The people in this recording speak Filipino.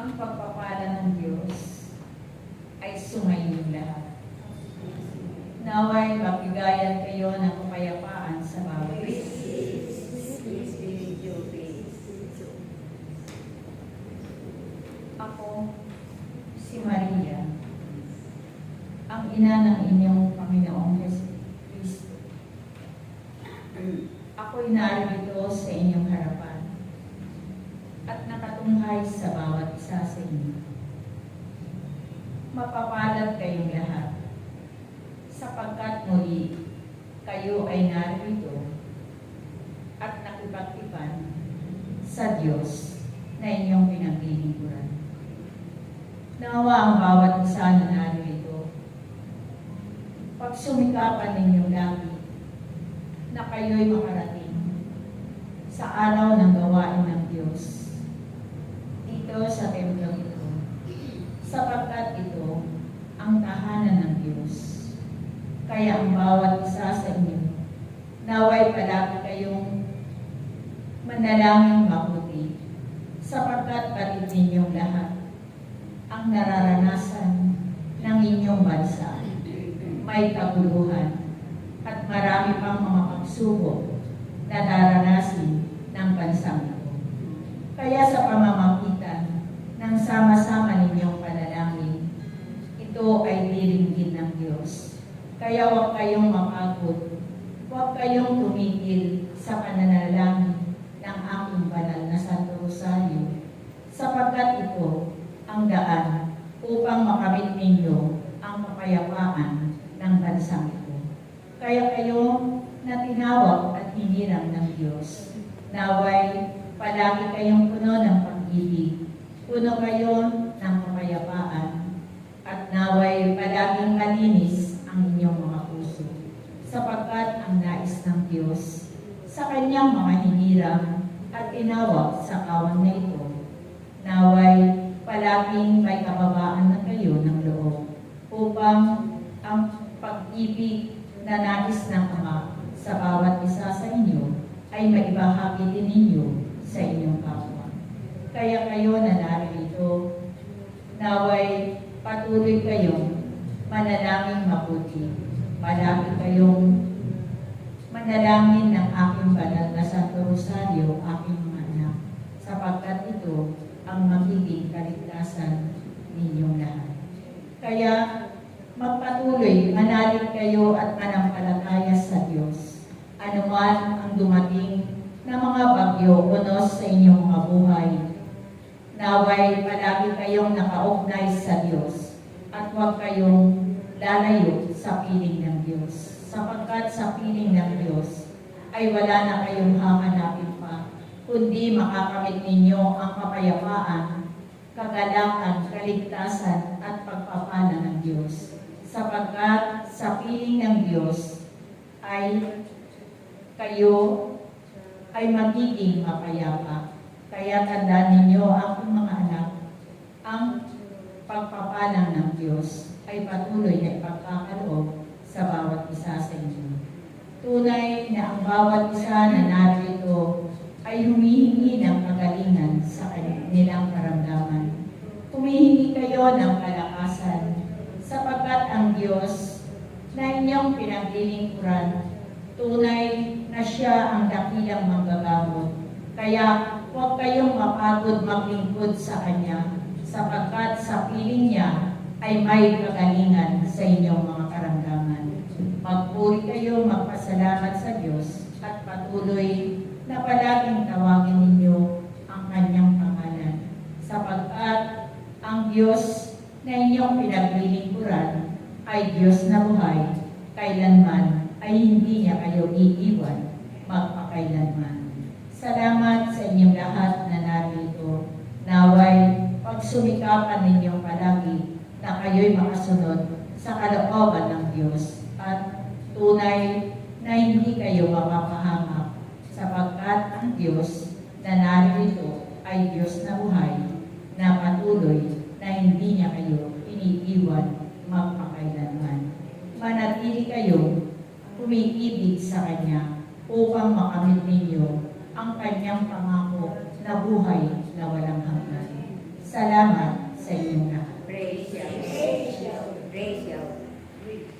Ang pagpapala ng Diyos ay sumayin lahat. Naway mabigayan kayo ng kapayapaan sa bawat isa. Ako, si Maria, ang ina ng inyong Panginoong Kristo. Ako'y narito sa inyong harapan at nakatunghay sa bawat isa sa inyo. Mapapalad kayong lahat, sapagkat muli kayo ay narito at nakipagtipan sa Diyos na inyong pinaglilingkuran. Nawa ang bawat isa na narito, pagsumikapan ninyong lagi na kayo'y makarating sa araw ng gawain ng Diyos dito sa templong ito, sapagkat ito ang tahanan ng Diyos. Kaya ang bawat isa sa inyo, naway palagi kayong manalangin mabuti, sapagkat pati ninyong lahat ang nararanasan ng inyong bansa. May kaguluhan at marami pang mga pagsubok na daranasin ng bansang ito. Kaya sa pamamagitan ng sama-sama ninyong panalangin, ito ay diringgin ng Diyos. Kaya huwag kayong mapagod, huwag kayong tumigil tinawag at hinirang ng Diyos. Naway palagi kayong puno ng pag-ibig, puno kayo ng kapayapaan, at naway palaging malinis ang inyong mga puso, sapagkat ang nais ng Diyos sa kanyang mga hinirang at tinawag sa kawan na ito, naway palaging may kababaan na kayo ng loob, upang ang pag-ibig na nais ng Ama sa bawat isa sa inyo ay maibahagi din ninyo sa inyong kapwa. Kaya kayo na narito, naway patuloy kayong manalangin mabuti. Palagi kayong manalangin ng aking banal na Santo Rosario, aking mga anak, sapagkat ito ang magiging kaligtasan ninyong lahat. Kaya magpatuloy, manalig kayo at manampalataya sa Diyos. Anuman ang dumating na mga bagyo unos sa inyong mga buhay, naway palagi kayong nakaugnay sa Diyos at huwag kayong lalayo sa piling ng Diyos, sapagkat sa piling ng Diyos ay wala na kayong hahanapin pa, kundi makakamit ninyo ang kapayapaan, kagalakan, kaligtasan at pagpapala ng Diyos, sapagkat sa piling ng Diyos ay kayo ay magiging mapayapa. Kaya tandaan ninyo, aking mga anak, ang pagpapalang ng Diyos ay patuloy na ipagkakaloob sa bawat isa sa inyo. Tunay na ang bawat isa na narito ay humihingi ng kagalingan sa kanilang karamdaman. Humihingi kayo ng kalakasan, sapagkat ang Diyos na inyong pinaglilingkuran, tunay na siya ang dakilang manggagamot. Kaya huwag kayong mapagod maglingkod sa Kanya, sapagkat sa piling niya ay may kagalingan sa inyong mga karamdaman. Magpuri kayo, magpasalamat sa Diyos, at patuloy na palaging tawagin ninyo ang Kanyang pangalan, sapagkat ang Diyos na inyong pinaglilingkuran ay Diyos na buhay, kailanman ay hindi niya kayo iiwan magpakailanman. Salamat sa inyong lahat na narito. Naway pagsumikapan ninyong palagi na kayo'y makasunod sa kalooban ng Diyos at tunay na hindi kayo mapapahangap, sapagkat ang Diyos na narito ay Diyos na buhay, na patuloy na hindi niya kayo iniiwan magpakailanman. Manatili kayo umiibig sa Kanya upang makamit ninyo ang Kanyang pangako na buhay na walang hanggan. Salamat sa inyong lahat. Praise you. Praise you. Praise you.